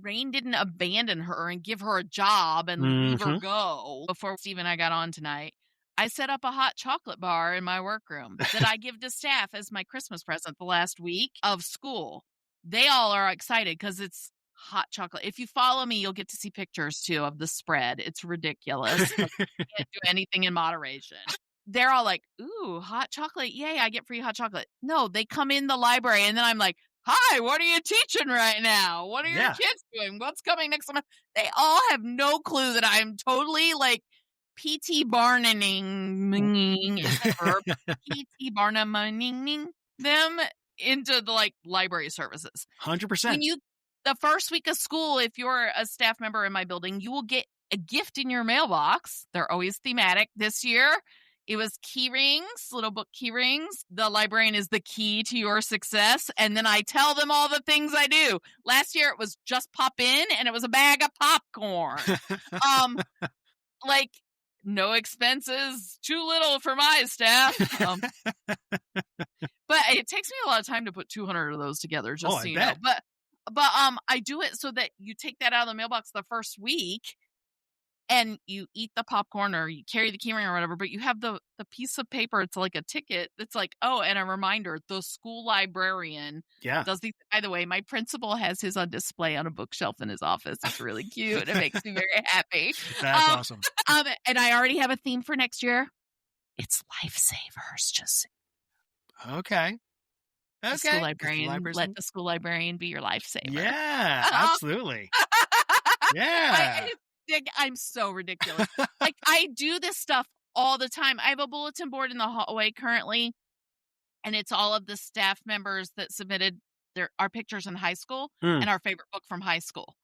Rain didn't abandon her and give her a job and leave her go. Before Steve and I got on tonight, I set up a hot chocolate bar in my workroom that I give to staff as my Christmas present the last week of school. They all are excited because it's hot chocolate. If you follow me, you'll get to see pictures too of the spread. It's ridiculous. You can't do anything in moderation. They're all like, ooh, hot chocolate. Yay, I get free hot chocolate. No, they come in the library and then I'm like, hi, what are you teaching right now? What are your kids doing? What's coming next month? They all have no clue that I'm totally like PT Barnuming is the verb. PT Barnuming them into the like library services. 100%. The first week of school, if you're a staff member in my building, you will get a gift in your mailbox. They're always thematic. This year, it was key rings, little book key rings. The librarian is the key to your success. And then I tell them all the things I do. Last year, it was just pop in, and it was a bag of popcorn. Like, no expenses, too little for my staff. But it takes me a lot of time to put 200 of those together, just so you know. But I do it so that you take that out of the mailbox the first week and you eat the popcorn or you carry the keyring or whatever, but you have the piece of paper. It's like a ticket. It's like, and a reminder, the school librarian does these. By the way, my principal has his on display on a bookshelf in his office. It's really cute. It makes me very happy. That's awesome. And I already have a theme for next year. It's lifesavers. Just okay. The school librarian, let the school librarian be your lifesaver. Yeah, absolutely. Yeah. I'm so ridiculous. Like, I do this stuff all the time. I have a bulletin board in the hallway currently, and it's all of the staff members that submitted our pictures in high school and our favorite book from high school.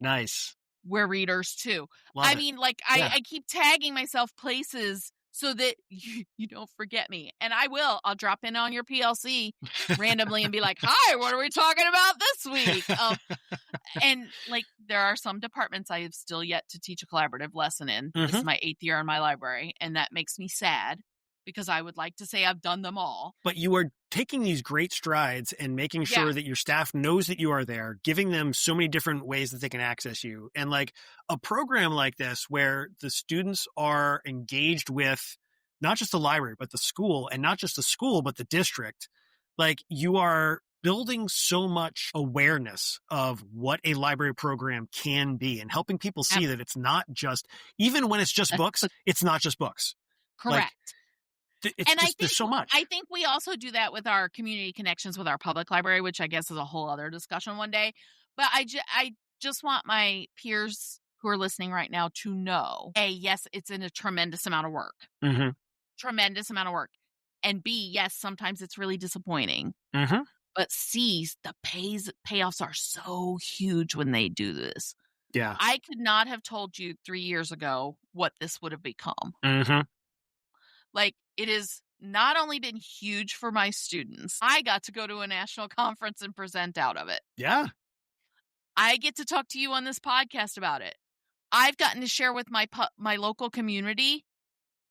Nice. We're readers too. Love mean, like, I keep tagging myself places so that you don't forget me. And I will. I'll drop in on your PLC randomly and be like, hi, what are we talking about this week? And like, there are some departments I have still yet to teach a collaborative lesson in. This is my 8th year in my library. And that makes me sad because I would like to say I've done them all. But you are taking these great strides and making sure that your staff knows that you are there, giving them so many different ways that they can access you. And like a program like this where the students are engaged with not just the library, but the school, and not just the school, but the district, like you are building so much awareness of what a library program can be and helping people see that it's not just, even when it's just books, it's not just books. Correct. And there's so much. I think we also do that with our community connections with our public library, which I guess is a whole other discussion one day. But I just want my peers who are listening right now to know, A, yes, it's in a tremendous amount of work. Mm-hmm. Tremendous amount of work. And B, yes, sometimes it's really disappointing. Mm-hmm. But C, the payoffs are so huge when they do this. Yeah. I could not have told you 3 years ago what this would have become. Mm-hmm. Like, it has not only been huge for my students, I got to go to a national conference and present out of it. Yeah. I get to talk to you on this podcast about it. I've gotten to share with my local community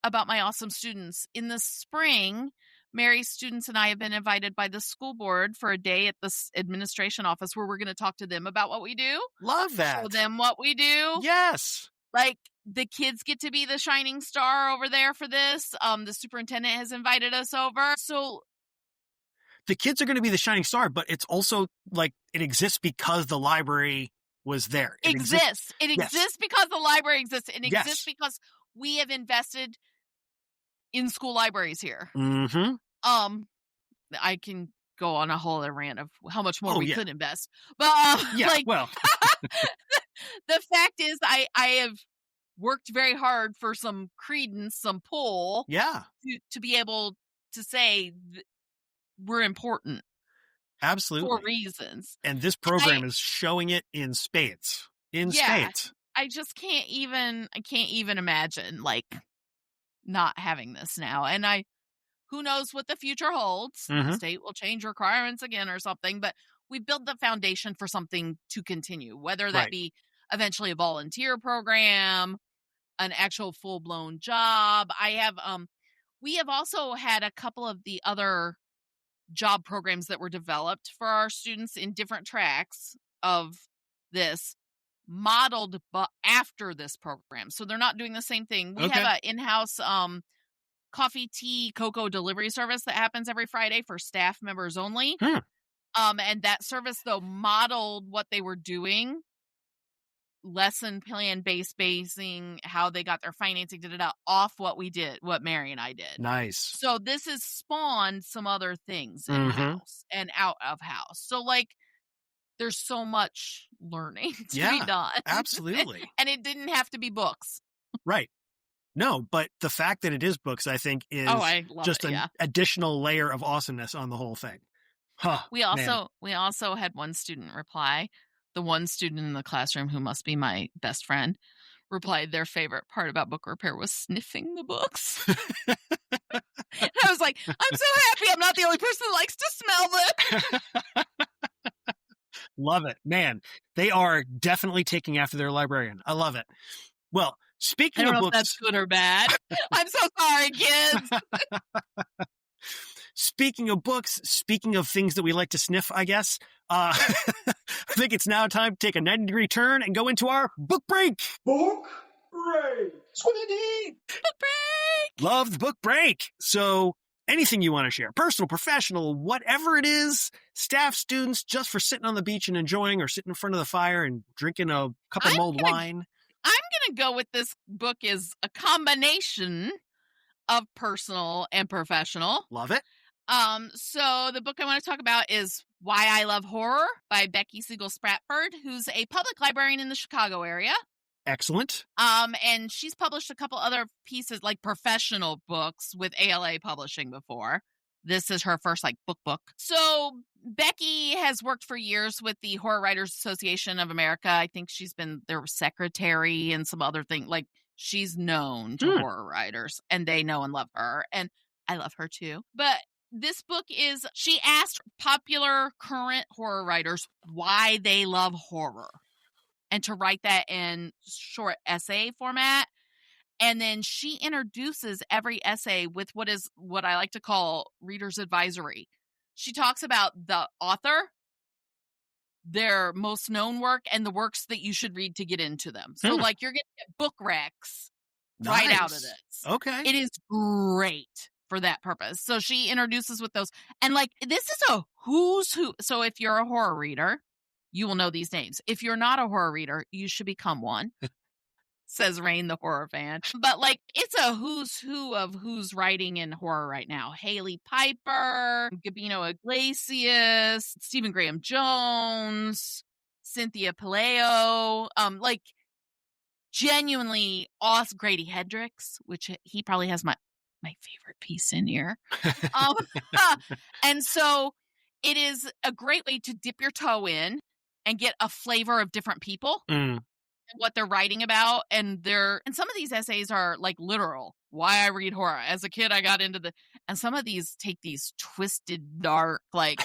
about my awesome students. In the spring, Mary's students and I have been invited by the school board for a day at the administration office where we're going to talk to them about what we do. Love that. Show them what we do. Yes. Like, the kids get to be the shining star over there for this. The superintendent has invited us over. So the kids are going to be the shining star, but it's also like it exists because the library was there. It exists. It exists because the library exists. It exists because we have invested in school libraries here. Mm-hmm. I can go on a whole other rant of how much more we could invest. But well, the fact is I have worked very hard for some credence, some pull. Yeah. To be able to say we're important. Absolutely. For reasons. And this program is showing it in spades. Spades. I just can't even imagine like not having this now. And who knows what the future holds. Mm-hmm. The state will change requirements again or something, but we built the foundation for something to continue, whether that be eventually a volunteer program, an actual full-blown job. We have also had a couple of the other job programs that were developed for our students in different tracks of this, modeled but after this program. So they're not doing the same thing. We have an in-house coffee, tea, cocoa delivery service that happens every Friday for staff members only. And that service, though, modeled what they were doing, lesson plan basing, how they got their financing, off what we did, what Mary and I did. Nice. So this has spawned some other things in-house and out of house. So, like, there's so much learning to be done. Absolutely. And it didn't have to be books. Right. No, but the fact that it is books, I think, is just an additional layer of awesomeness on the whole thing. Huh, we also had one student reply, the one student in the classroom who must be my best friend, replied their favorite part about book repair was sniffing the books. And I was like, I'm so happy I'm not the only person that likes to smell them. Love it. Man, they are definitely taking after their librarian. I love it. Well, speaking of books. I don't know if that's good or bad. I'm so sorry, kids. Speaking of books, speaking of things that we like to sniff, I guess, I think it's now time to take a 90-degree turn and go into our book break. Book break. Squiddy. Book break. Love the book break. So anything you want to share, personal, professional, whatever it is, staff, students, just for sitting on the beach and enjoying, or sitting in front of the fire and drinking a cup of mulled wine. I'm going to go with this book is a combination of personal and professional. Love it. So the book I want to talk about is Why I Love Horror by Becky Siegel-Spratford, who's a public librarian in the Chicago area. Excellent. And she's published a couple other pieces, like professional books with ALA Publishing before. This is her first book. So Becky has worked for years with the Horror Writers Association of America. I think she's been their secretary and some other thing. Like, she's known to horror writers, and they know and love her. And I love her too. But this book is, she asked popular current horror writers why they love horror, and to write that in short essay format. And then she introduces every essay with what I like to call reader's advisory. She talks about the author, their most known work, and the works that you should read to get into them. So, you're going to get book recs right out of this. Okay. It is great for that purpose. So she introduces with those. And, this is a who's who. So if you're a horror reader, you will know these names. If you're not a horror reader, you should become one. says Rain, the horror fan. But like, it's a who's who of who's writing in horror right now. Haley Piper, Gabino Iglesias, Stephen Graham Jones, Cynthia Palaio, like genuinely awesome. Grady Hendrix, which he probably has my favorite piece in here. And so it is a great way to dip your toe in and get a flavor of different people. What they're writing about, and some of these essays are like literal. Why I read horror. As a kid, I got into and some of these take these twisted, dark, like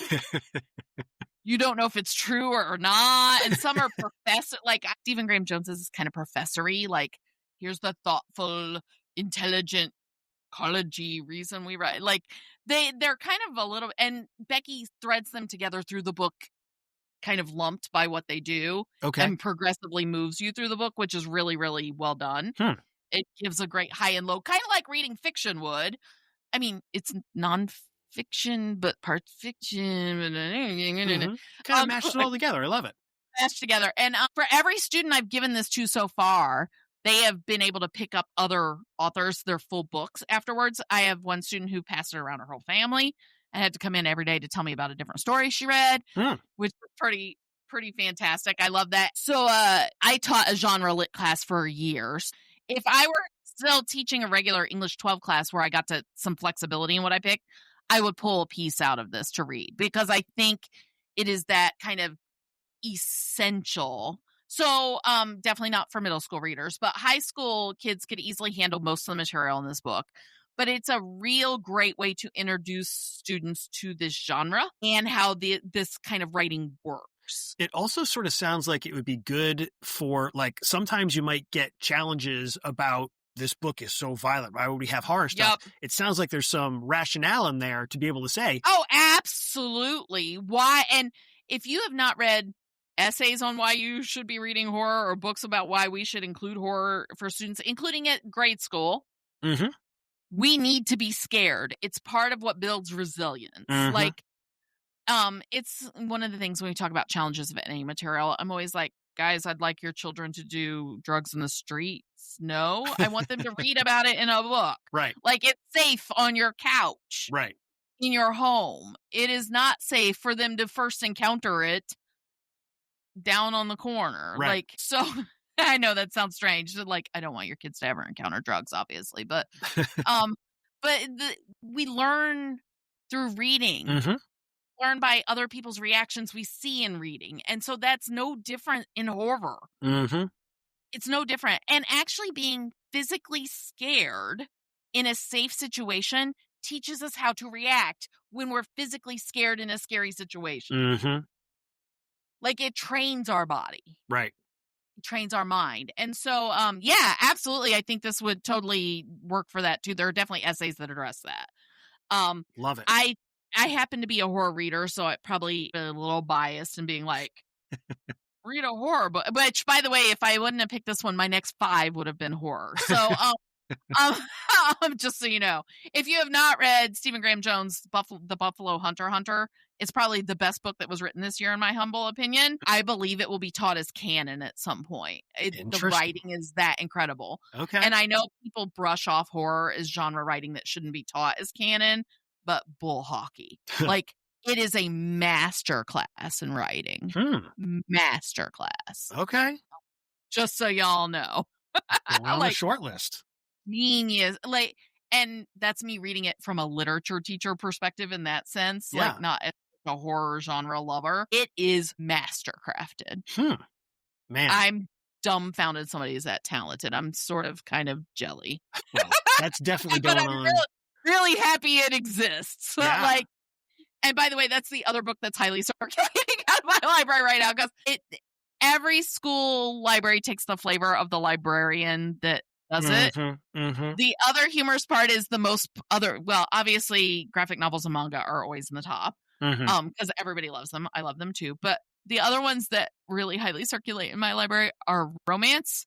you don't know if it's true or not. And some are professor, like Stephen Graham Jones is kind of professory. Like, here's the thoughtful, intelligent, ecology reason we write. Like they're kind of a little, and Becky threads them together through the book, kind of lumped by what they do, and progressively moves you through the book, which is really, really well done. It gives a great high and low, kind of like reading fiction would. I mean, it's non-fiction, but part fiction. Kind of mashed it all together. I love it. Mashed together. And for every student I've given this to so far, they have been able to pick up other authors, their full books afterwards. I have one student who passed it around her whole family. I had to come in every day to tell me about a different story she read, which was pretty fantastic. I love that. So I taught a genre lit class for years. If I were still teaching a regular English 12 class where I got to some flexibility in what I picked, I would pull a piece out of this to read, because I think it is that kind of essential. So definitely not for middle school readers, but high school kids could easily handle most of the material in this book. But it's a real great way to introduce students to this genre and how this kind of writing works. It also sort of sounds like it would be good for, like, sometimes you might get challenges about this book is so violent. Why would we have horror stuff? Yep. It sounds like there's some rationale in there to be able to say, oh, absolutely. Why? And if you have not read essays on why you should be reading horror, or books about why we should include horror for students, including at grade school, we need to be scared. It's part of what builds resilience. Like, it's one of the things when we talk about challenges of any material, I'm always like, guys, I'd like your children to do drugs in the streets. No, I want them to read about it in a book. Right. Like, it's safe on your couch. Right. In your home. It is not safe for them to first encounter it down on the corner. Right. Like, so I know that sounds strange. Like, I don't want your kids to ever encounter drugs, obviously, but we learn through reading, learn by other people's reactions we see in reading. And so that's no different in horror. It's no different. And actually being physically scared in a safe situation teaches us how to react when we're physically scared in a scary situation. Like, it trains our body. Right. It trains our mind. And so, yeah, absolutely. I think this would totally work for that too. There are definitely essays that address that. Love it. I happen to be a horror reader, so I probably a little biased in being like, read a horror book. Which, by the way, if I wouldn't have picked this one, my next 5 would have been horror. So, just so you know, if you have not read Stephen Graham Jones' The Buffalo Hunter, it's probably the best book that was written this year, in my humble opinion. I believe it will be taught as canon at some point. The writing is that incredible. Okay. And I know people brush off horror as genre writing that shouldn't be taught as canon, but bull hockey. Like, it is a master class in writing. Master class. Okay. Just so y'all know. On the short list. Genius. Like, and that's me reading it from a literature teacher perspective in that sense. Yeah. Like, not as a horror genre lover. It is mastercrafted. Man. I'm dumbfounded somebody is that talented. I'm sort of kind of jelly. Well, that's definitely going but I'm on. Really happy it exists. Yeah. Like, and by the way, that's the other book that's highly circulating out of my library right now, because every school library takes the flavor of the librarian that does it. The other humorous part is well, obviously graphic novels and manga are always in the top, because everybody loves them. I love them too. But the other ones that really highly circulate in my library are romance.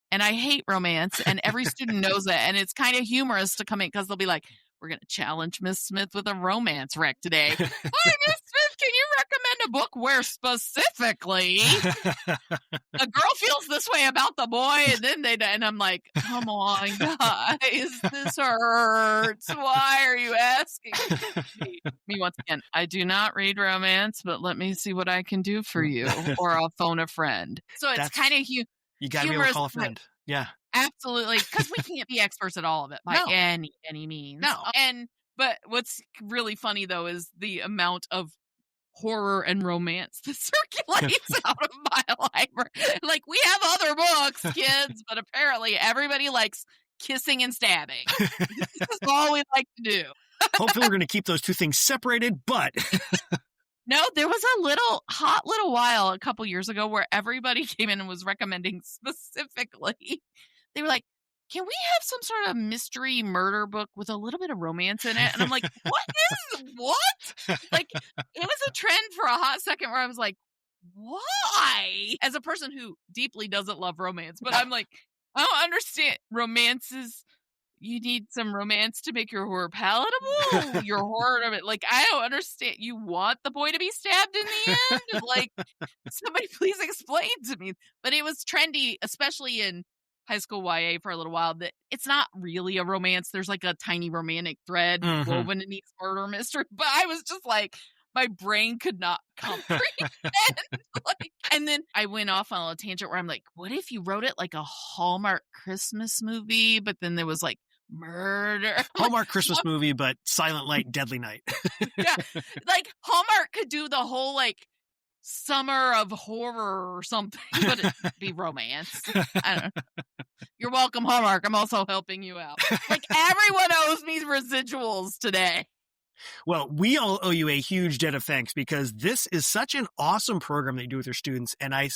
And I hate romance, and every student knows it. And it's kind of humorous to come in, because they'll be like, we're going to challenge Miss Smith with a romance rec today. Hi, Miss Smith, can you recommend a book where specifically a girl feels this way about the boy, and then and I'm like, come on, guys, this hurts. Why are you asking me once again? I do not read romance, but let me see what I can do for you, or I'll phone a friend. So it's kind of you got to be able to call a friend. Yeah, absolutely, because we can't be experts at all of it by any means. No, but what's really funny though is the amount of horror and romance that circulates out of my library. Like, we have other books, kids, but apparently everybody likes kissing and stabbing. This is all we like to do. Hopefully we're going to keep those two things separated, but... No, there was a hot little while a couple years ago where everybody came in and was recommending specifically. They were like, can we have some sort of mystery murder book with a little bit of romance in it? And I'm like, what? Like, it was a trend for a hot second where I was like, why? As a person who deeply doesn't love romance, but I'm like, I don't understand. You need some romance to make your horror palatable. Your horror of it, like, I don't understand. You want the boy to be stabbed in the end? Like, somebody please explain to me. But it was trendy, especially in high school YA for a little while, that it's not really a romance. There's like a tiny romantic thread woven in each murder mystery. But I was just like, my brain could not comprehend. And then I went off on a tangent where I'm like, what if you wrote it like a Hallmark Christmas movie, but then there was like murder? Hallmark Christmas movie, but Silent Night, Deadly Night. Yeah. Like, Hallmark could do the whole like summer of horror or something, but it'd be romance. I don't know. You're welcome, Hallmark. I'm also helping you out. Like, everyone owes me residuals today. Well, we all owe you a huge debt of thanks, because this is such an awesome program that you do with your students. And I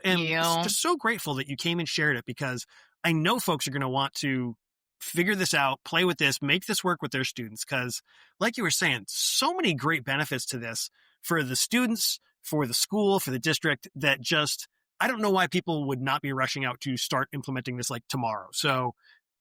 am just so grateful that you came and shared it, because I know folks are going to want to figure this out, play with this, make this work with their students. Because like you were saying, so many great benefits to this for the students, for the school, for the district, that just, I don't know why people would not be rushing out to start implementing this like tomorrow. So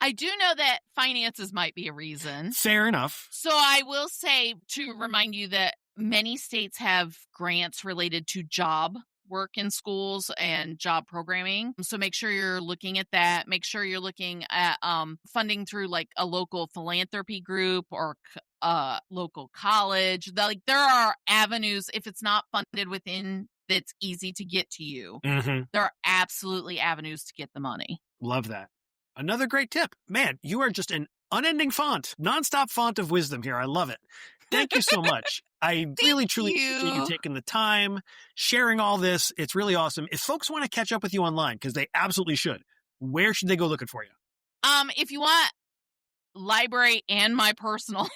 I do know that finances might be a reason. Fair enough. So I will say, to remind you, that many states have grants related to job work in schools and job programming. So make sure you're looking at that. Make sure you're looking at funding through like a local philanthropy group or local college. Like, there are avenues, if it's not funded within, that's easy to get to you. There are absolutely avenues to get the money. Love that. Another great tip. Man, you are just an unending font, nonstop font of wisdom here. I love it. Thank you so much. I really, truly appreciate you taking the time, sharing all this. It's really awesome. If folks want to catch up with you online, because they absolutely should, where should they go looking for you? If you want library and my personal,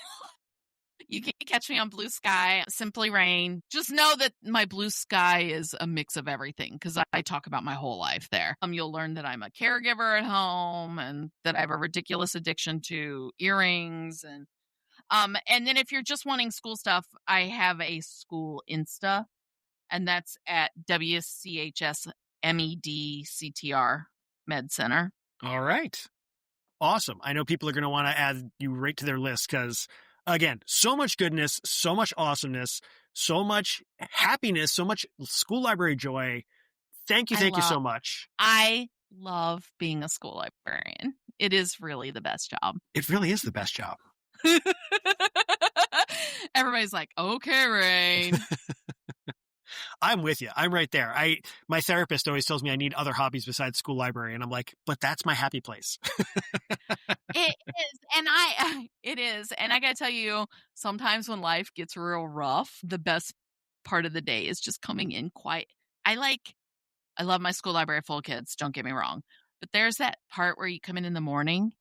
you can catch me on Bluesky, Simply Rain. Just know that my Bluesky is a mix of everything, because I talk about my whole life there. You'll learn that I'm a caregiver at home, and that I have a ridiculous addiction to earrings. And then if you're just wanting school stuff, I have a school Insta, and that's at WCHS MEDCTR Med Center. All right. Awesome. I know people are going to want to add you right to their list, because again, so much goodness, so much awesomeness, so much happiness, so much school library joy. Thank you so much. I love being a school librarian. It is really the best job. It really is the best job. Everybody's like, okay, Rain. I'm with you. I'm right there. My therapist always tells me I need other hobbies besides school library. And I'm like, but that's my happy place. It is. And I got to tell you, sometimes when life gets real rough, the best part of the day is just coming in quiet. I love my school library full of kids. Don't get me wrong. But there's that part where you come in the morning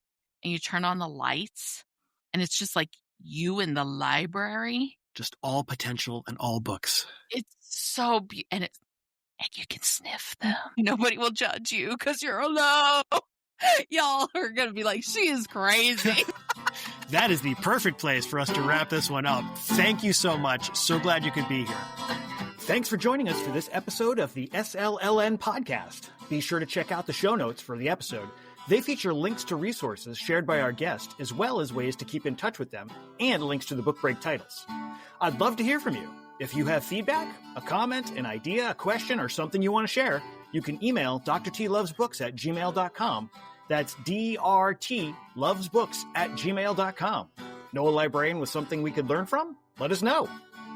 and you turn on the lights, and it's just like you in the library. Just all potential and all books. It's so beautiful. And you can sniff them. Nobody will judge you because you're alone. Y'all are going to be like, she is crazy. That is the perfect place for us to wrap this one up. Thank you so much. So glad you could be here. Thanks for joining us for this episode of the SLLN podcast. Be sure to check out the show notes for the episode. They feature links to resources shared by our guest, as well as ways to keep in touch with them, and links to the book break titles. I'd love to hear from you. If you have feedback, a comment, an idea, a question, or something you want to share, you can email drtlovesbooks@gmail.com. That's drtlovesbooks@gmail.com. Know a librarian with something we could learn from? Let us know.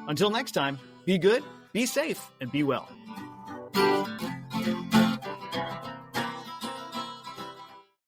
Until next time, be good, be safe, and be well.